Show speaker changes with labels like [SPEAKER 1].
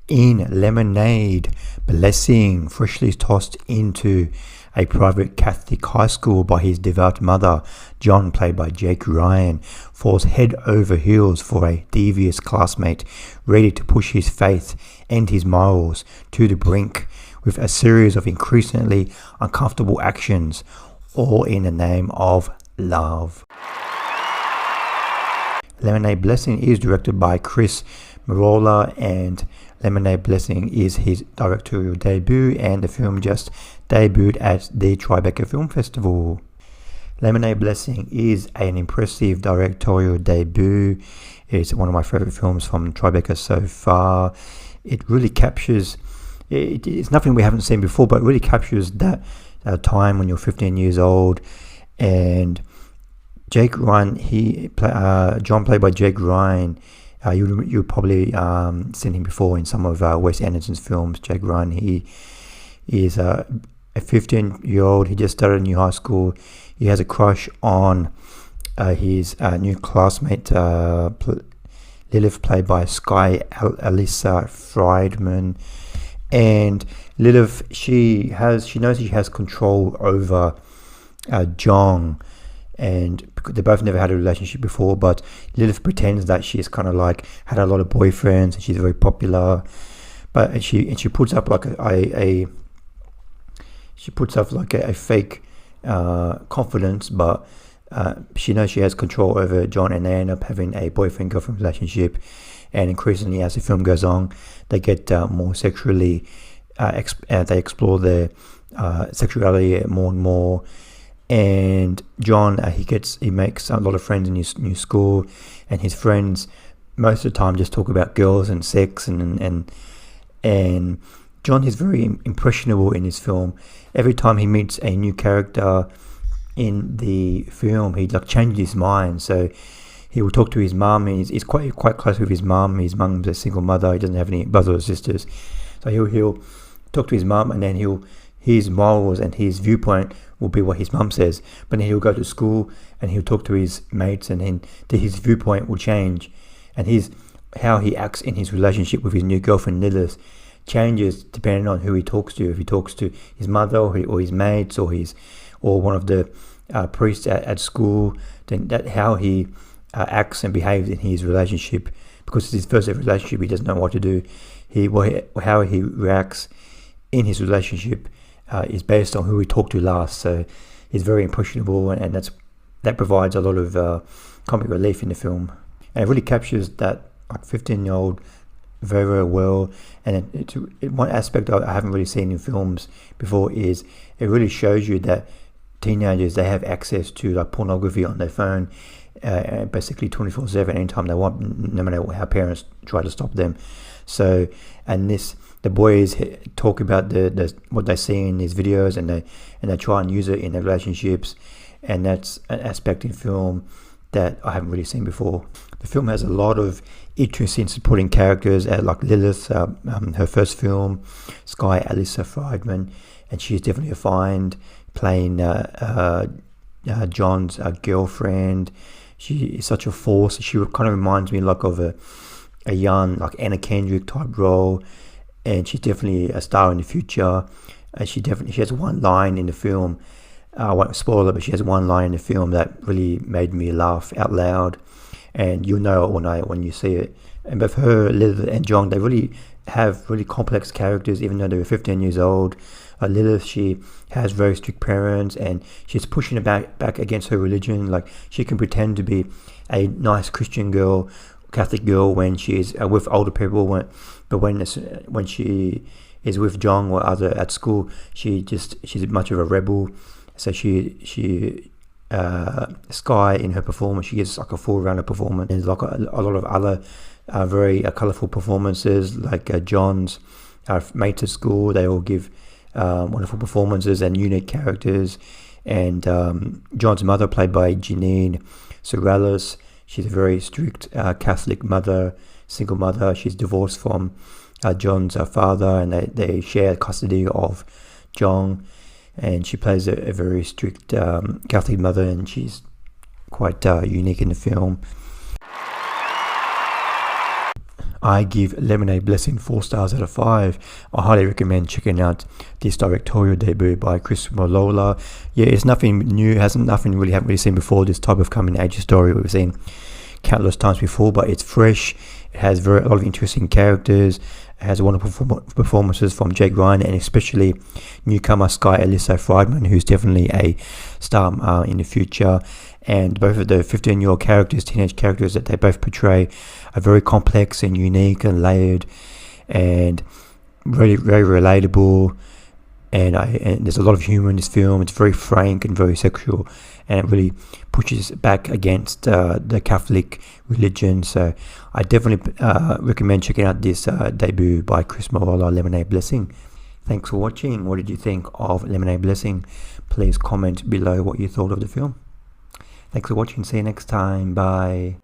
[SPEAKER 1] In Lemonade, Blessing, freshly tossed into a private Catholic high school by his devout mother, John, played by Jake Ryan, falls head over heels for a devious classmate ready to push his faith and his morals to the brink with a series of increasingly uncomfortable actions, all in the name of love. Lemonade Blessing is directed by Chris Merola, and Lemonade Blessing is his directorial debut, and the film just debuted at the Tribeca Film Festival. Lemonade Blessing is an impressive directorial debut. It's one of my favorite films from Tribeca so far. It really captures, it's nothing we haven't seen before, but it really captures that time when you're 15 years old. And Jake Ryan, John, played by Jake Ryan, you've probably seen him before in some of Wes Anderson's films. Jake Ryan, he is a 15-year-old. He just started a new high school. He has a crush on his new classmate, Lilith, played by Skye Alyssa Friedman. And Lilith, she knows she has control over John, and they both never had a relationship before, but Lilith pretends that she's kind of like had a lot of boyfriends and she's very popular, but she puts up like a fake confidence, but she knows she has control over John, and they end up having a boyfriend-girlfriend relationship. And increasingly, as the film goes on, they get more sexually, they explore their sexuality more and more. And John, he makes a lot of friends in his new school, and his friends most of the time just talk about girls and sex, and John is very impressionable in this film. Every time he meets a new character in the film, he like changes his mind. So he will talk to his mum. He's quite close with his mum. His mum's a single mother. He doesn't have any brothers or sisters. So he'll talk to his mum, and then his morals and his viewpoint will be what his mum says. But then he'll go to school and he'll talk to his mates, and then his viewpoint will change, and how he acts in his relationship with his new girlfriend Lilith changes depending on who he talks to. If he talks to his mother or his mates or one of the priests at school, then that how he acts and behaves in his relationship, because it's his first ever relationship. He doesn't know what to do. How he reacts in his relationship is based on who he talked to last. So he's very impressionable, and that provides a lot of comic relief in the film, and it really captures that like 15-year-old very, very well. And one aspect I haven't really seen in films before is it really shows you that teenagers, they have access to like pornography on their phone, basically 24/7, anytime they want, no matter how parents try to stop them. So, and the boys talk about what they see in these videos, and they try and use it in their relationships, and that's an aspect in film that I haven't really seen before. The film has a lot of interesting supporting characters, like Lilith, her first film, Skye Alyssa Friedman, and she's definitely a find, playing John's girlfriend. She is such a force. She kind of reminds me like of a young like Anna Kendrick type role, and she's definitely a star in the future. She has one line in the film. I won't spoil it, but she has one line in the film that really made me laugh out loud, and you'll know it when you see it. And both her, Lilith, and John, they really have really complex characters, even though they were 15 years old. Lilith, she has very strict parents, and she's pushing it back against her religion. Like, she can pretend to be a nice Christian girl, Catholic girl, when she is with older people, but when she is with John or other at school, she's much of a rebel. So Skye, in her performance, she gives like a full rounded performance. There's like a lot of other very colourful performances, like John's mates at school. They all give wonderful performances and unique characters. And John's mother, played by Jeanine Serralles, she's a very strict Catholic mother, single mother. She's divorced from John's father, and they share custody of John. And she plays a very strict Catholic mother, and she's quite unique in the film. I give Lemonade Blessing 4 stars out of 5. I highly recommend checking out this directorial debut by Chris Merola. Yeah, it's nothing new, haven't really seen before, this type of coming age story we've seen countless times before, but it's fresh. It has a lot of interesting characters. It has wonderful performances from Jake Ryan, and especially newcomer Skye Alyssa Friedman, who's definitely a star in the future. And both of the 15-year-old characters, teenage characters that they both portray, are very complex and unique and layered, and really very relatable. And there's a lot of humor in this film. It's very frank and very sexual, and it really pushes back against the Catholic religion. So I definitely recommend checking out this debut by Chris Merola, Lemonade Blessing. Thanks for watching. What did you think of Lemonade Blessing? Please comment below what you thought of the film. Thanks for watching. See you next time. Bye.